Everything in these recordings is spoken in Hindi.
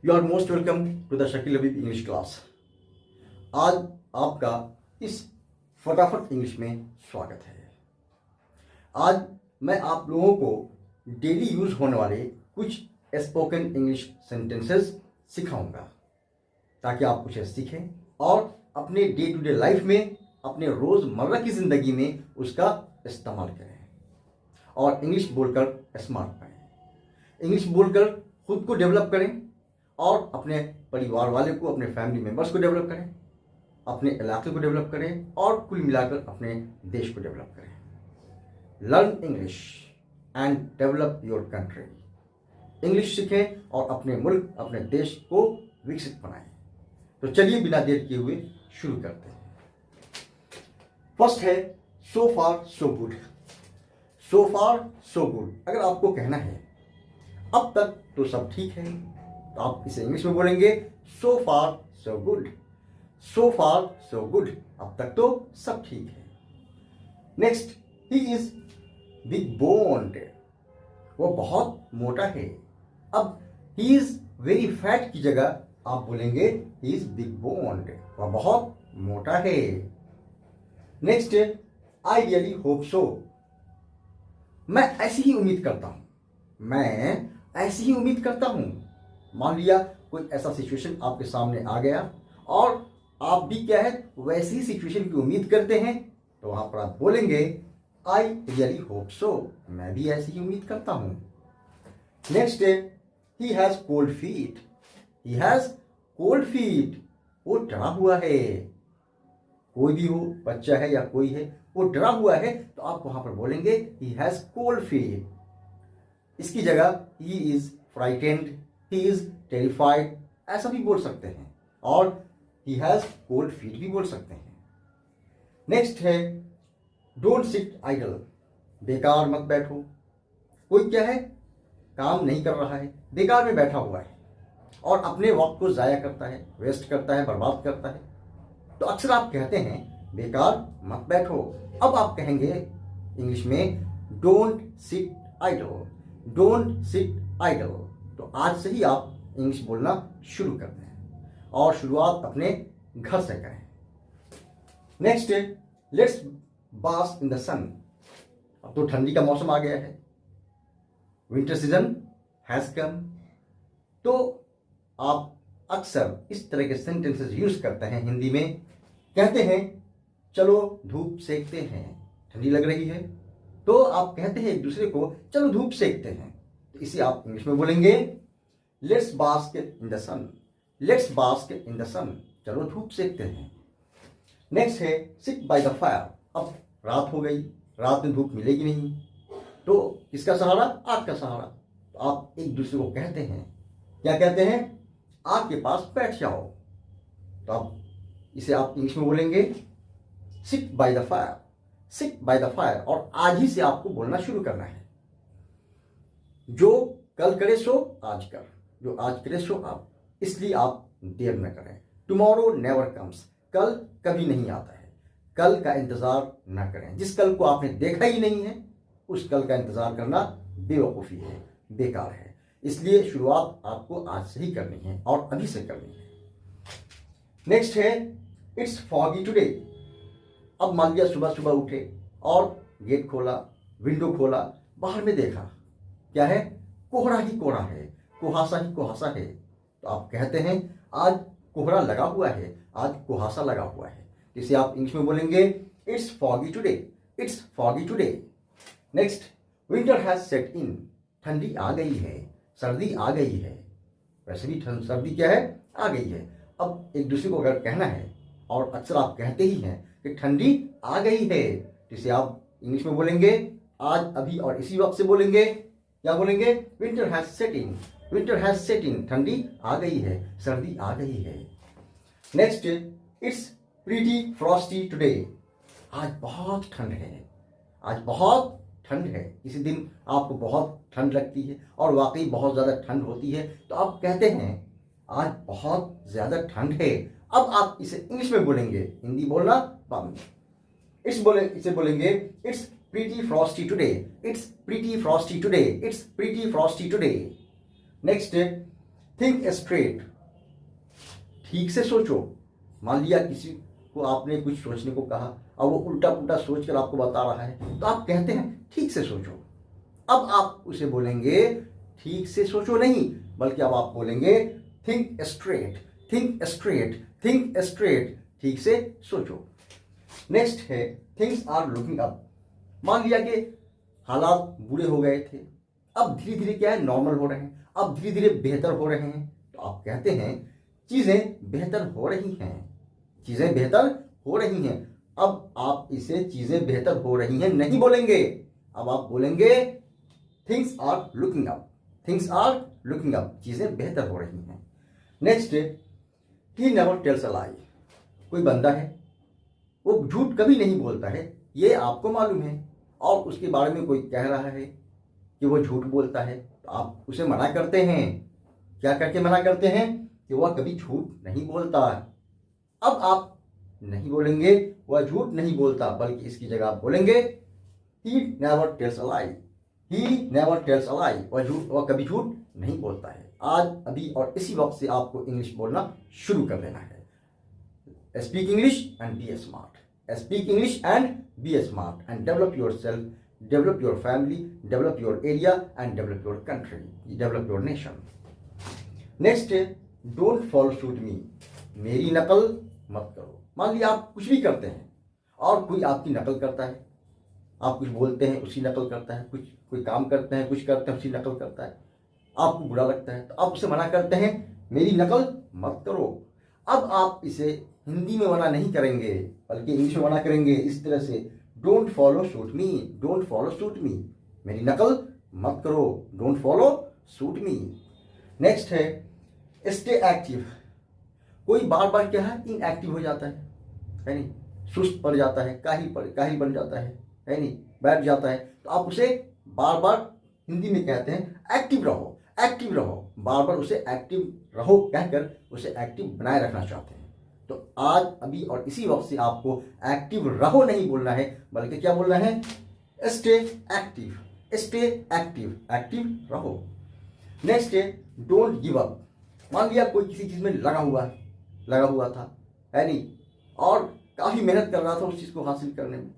You are most welcome to the Shakeel Habib English class. आज आपका इस फटाफट इंग्लिश में स्वागत है। आज मैं आप लोगों को डेली यूज होने वाले कुछ स्पोकन इंग्लिश सेंटेंसेस सिखाऊंगा ताकि आप कुछ सीखें और अपने डे टू डे लाइफ में, अपने रोज़मर्रा की ज़िंदगी में उसका इस्तेमाल करें और इंग्लिश बोलकर स्मार्ट बनें। इंग्लिश बोलकर खुद को डेवलप करें और अपने परिवार वाले को, अपने फैमिली मेम्बर्स को डेवलप करें, अपने इलाके को डेवलप करें और कुल मिलाकर अपने देश को डेवलप करें। Learn English and develop your country. English सीखें और अपने मुल्क, अपने देश को विकसित बनाएं। तो चलिए बिना देर किए हुए शुरू करते हैं। फर्स्ट है सो फार सो गुड। सो फार सो गुड। अगर आपको कहना है अब तक तो सब ठीक है, तो आप इसे इंग्लिश में बोलेंगे सो फार सो गुड। सो फार सो गुड, अब तक तो सब ठीक है। Next, he is big bond. वो बहुत मोटा है। अब ही इज वेरी फैट की जगह आप बोलेंगे ही इज बिग बोन्ड। वह बहुत मोटा है। Next, I really hope so. मैं ऐसी ही उम्मीद करता हूं। मैं ऐसी ही उम्मीद करता हूं। मान लिया कोई ऐसा सिचुएशन आपके सामने आ गया और आप भी क्या है वैसी ही सिचुएशन की उम्मीद करते हैं, तो वहां पर आप बोलेंगे आई रियली होप सो। मैं भी ऐसी ही उम्मीद करता हूं। नेक्स्ट है he has cold feet. He has cold feet. वो डरा हुआ है। कोई भी हो, बच्चा है या कोई है, वो डरा हुआ है, तो आप वहां पर बोलेंगे ही हैज कोल्ड फीट। इसकी जगह he is frightened, he is terrified ऐसा भी बोल सकते हैं और ही हैज कोल्ड फीट भी बोल सकते हैं। नेक्स्ट है डोंट सिट आइडल। बेकार मत बैठो। कोई क्या है काम नहीं कर रहा है, बेकार में बैठा हुआ है और अपने वक्त को जाया करता है, वेस्ट करता है, बर्बाद करता है, तो अक्सर आप कहते हैं बेकार मत बैठो। अब आप कहेंगे इंग्लिश में don't sit idle. Don't sit idle. तो आज से ही आप इंग्लिश बोलना शुरू कर दें और शुरुआत अपने घर से करें। नेक्स्ट, लेट्स बास इन द सन। अब तो ठंडी का मौसम आ गया है, विंटर सीजन हैज कम। तो आप अक्सर इस तरह के सेंटेंसेस यूज करते हैं हिंदी में। कहते हैं चलो धूप सेकते हैं, ठंडी लग रही है, तो आप कहते हैं एक दूसरे को चलो धूप सेकते हैं, तो इसे आप इंग्लिश में बोलेंगे let's bask in the sun. Let's bask in the sun. चलो धूप सेकते हैं। नेक्स्ट है सिट बाय द फायर। अब रात हो गई, रात में धूप मिलेगी नहीं, तो किसका सहारा? आग का सहारा। तो आप एक दूसरे को कहते हैं, क्या कहते हैं? आग के पास बैठ जाओ। तो आप इसे आप इंग्लिश में बोलेंगे sit by the fire. Sit by the fire. और आज ही से आपको बोलना शुरू करना है। जो कल करे सो आज कर, जो आज करे सो अब, इसलिए आप देर न करें। Tomorrow never comes. कल कभी नहीं आता है। कल का इंतजार न करें। जिस कल को आपने देखा ही नहीं है, उस कल का इंतजार करना बेवकूफ़ी है, बेकार है। इसलिए शुरुआत आपको आज से ही करनी है और अभी से करनी है। नेक्स्ट है इट्स फॉगी टुडे। अब मान लिया सुबह सुबह उठे और गेट खोला, विंडो खोला, बाहर में देखा, क्या है? कोहरा ही कोहरा है, कुहासा ही कुहासा है। तो आप कहते हैं आज कोहरा लगा हुआ है, आज कुहासा लगा हुआ है। इसे आप इंग्लिश में बोलेंगे it's foggy today. It's foggy today. Next, winter has set in. ठंडी आ गई है, सर्दी आ गई है। वैसे भी सर्दी क्या है? आ गई है। अब एक दूसरे को अगर कहना है, और अक्सर आप कहते ही हैं कि ठंडी आ गई है, जिसे आप इंग्लिश में बोलेंगे आज, अभी और इसी वक्त से बोलेंगे, क्या बोलेंगे? Winter has set in. Winter has set in. ठंडी आ गई है, सर्दी आ गई है। Next, it's pretty frosty today. आज बहुत ठंड है। आज बहुत ठंड है। किसी दिन आपको बहुत ठंड लगती है और वाकई बहुत ज़्यादा ठंड होती है, तो आप कहते हैं आज बहुत ज़्यादा ठंड है। अब आप इसे इंग्लिश में बोलेंगे, हिंदी बोलना बंद। इसे बोलेंगे it's pretty frosty today. It's pretty frosty today. It's pretty frosty today. Next, think straight, ठीक से सोचो। मान लिया किसी को आपने कुछ सोचने को कहा और वो उल्टा पुल्टा सोच कर आपको बता रहा है, तो आप कहते हैं ठीक से सोचो। अब आप उसे बोलेंगे ठीक से सोचो नहीं, बल्कि अब आप बोलेंगे think straight, think straight, think straight, ठीक से सोचो। नेक्स्ट है थिंग्स आर लुकिंग अप। मान लिया कि हालात बुरे हो गए थे, अब धीरे धीरे क्या है, नॉर्मल हो रहे हैं, अब धीरे धीरे बेहतर हो रहे हैं, तो आप कहते हैं चीजें बेहतर हो रही हैं, चीजें बेहतर हो रही हैं। अब आप इसे चीजें बेहतर हो रही हैं नहीं बोलेंगे, अब आप बोलेंगे things are looking up, things are looking up, चीजें बेहतर हो रही हैं। Next, he never tells a lie. कोई बंदा है, वो झूठ कभी नहीं बोलता है, ये आपको मालूम है, और उसके बारे में कोई कह रहा है कि वो झूठ बोलता है, तो आप उसे मना करते हैं। क्या करके मना करते हैं? कि वह कभी झूठ नहीं बोलता। अब आप नहीं बोलेंगे वह झूठ नहीं बोलता, बल्कि इसकी जगह आप बोलेंगे he never tells a lie, he never tells a lie, वह कभी झूठ नहीं बोलता है। आज अभी और इसी वक्त से आपको इंग्लिश बोलना शुरू कर देना है। Speak English and be smart, speak English and be smart and develop yourself, develop your family, develop your area and develop your country, develop your nation. Next, don't follow suit me. मेरी नकल मत करो। मान लिया आप कुछ भी करते हैं और कोई आपकी नकल करता है, आप कुछ बोलते हैं उसकी नकल करता है, कुछ कोई काम करते हैं कुछ करते हैं उसकी नकल करता है, आपको बुरा लगता है, तो आप उसे मना करते हैं मेरी नकल मत करो। अब आप इसे हिंदी में मना नहीं करेंगे, बल्कि इंग्लिश में मना करेंगे इस तरह से, don't follow suit me, don't follow suit me, मेरी नकल मत करो, don't follow suit me. Next है स्टे एक्टिव। कोई बार बार क्या है, इनएक्टिव हो जाता है नहीं, सुस्त पड़ जाता है, काहिल बन जाता है नहीं, बैठ जाता है, तो आप उसे बार बार हिंदी में कहते हैं एक्टिव रहो, एक्टिव रहो, बार बार उसे एक्टिव रहो कहकर उसे एक्टिव बनाए रखना चाहते हैं। तो आज अभी और इसी वक्त से आपको एक्टिव रहो नहीं बोलना है, बल्कि क्या बोलना है, stay active, stay active, active रहो। नेक्स्ट है डोंट गिव अप। मान लिया कोई किसी चीज में लगा हुआ था है नहीं, और काफी मेहनत कर रहा था उस चीज को हासिल करने में,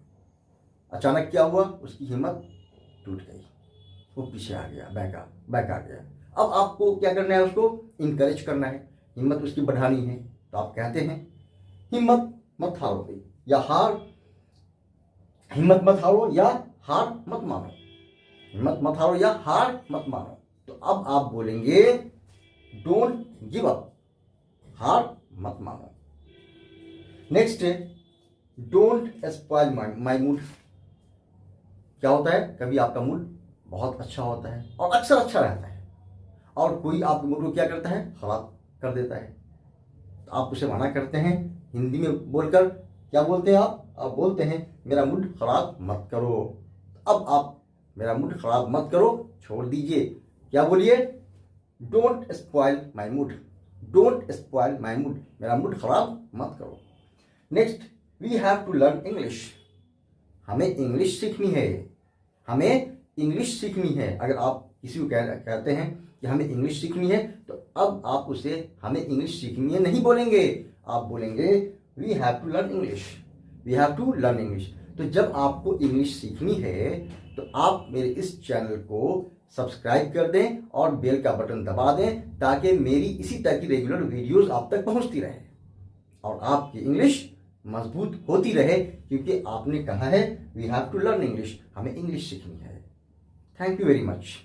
अचानक क्या हुआ, उसकी हिम्मत टूट गई, वो पीछे आ गया, बैक आ गया। अब आपको क्या करना है, उसको इनकरेज करना है, हिम्मत उसकी बढ़ानी है, तो आप कहते हैं हिम्मत मत हारो या हार, हिम्मत मत हारो या हार मत मानो, हिम्मत मत हारो या हार मत मानो। तो अब आप बोलेंगे डोंट गिव अप, हार मत मानो। नेक्स्ट है डोंट स्पॉइल माई मूड। क्या होता है, कभी आपका मूड बहुत अच्छा होता है और अक्सर अच्छा रहता है, और कोई आपके मूड को क्या करता है, खराब कर देता है, तो आप उसे मना करते हैं हिंदी में बोलकर। क्या बोलते हैं आप बोलते हैं मेरा मूड खराब मत करो। अब आप मेरा मूड खराब मत करो छोड़ दीजिए, क्या बोलिए, don't spoil my mood, don't spoil my mood, मेरा मूड खराब मत करो। Next, we have to learn English. हमें इंग्लिश सीखनी है, हमें इंग्लिश सीखनी है। अगर आप किसी को कहते हैं कि हमें इंग्लिश सीखनी है, तो अब आप उसे हमें इंग्लिश सीखनी है नहीं बोलेंगे, आप बोलेंगे we have to learn English, we have to learn English. तो जब आपको इंग्लिश सीखनी है तो आप मेरे इस चैनल को सब्सक्राइब कर दें और बेल का बटन दबा दें, ताकि मेरी इसी तरह की रेगुलर वीडियोस आप तक पहुंचती रहे और आपकी इंग्लिश मजबूत होती रहे, क्योंकि आपने कहा है we have to learn English, हमें इंग्लिश सीखनी है। Thank you very much.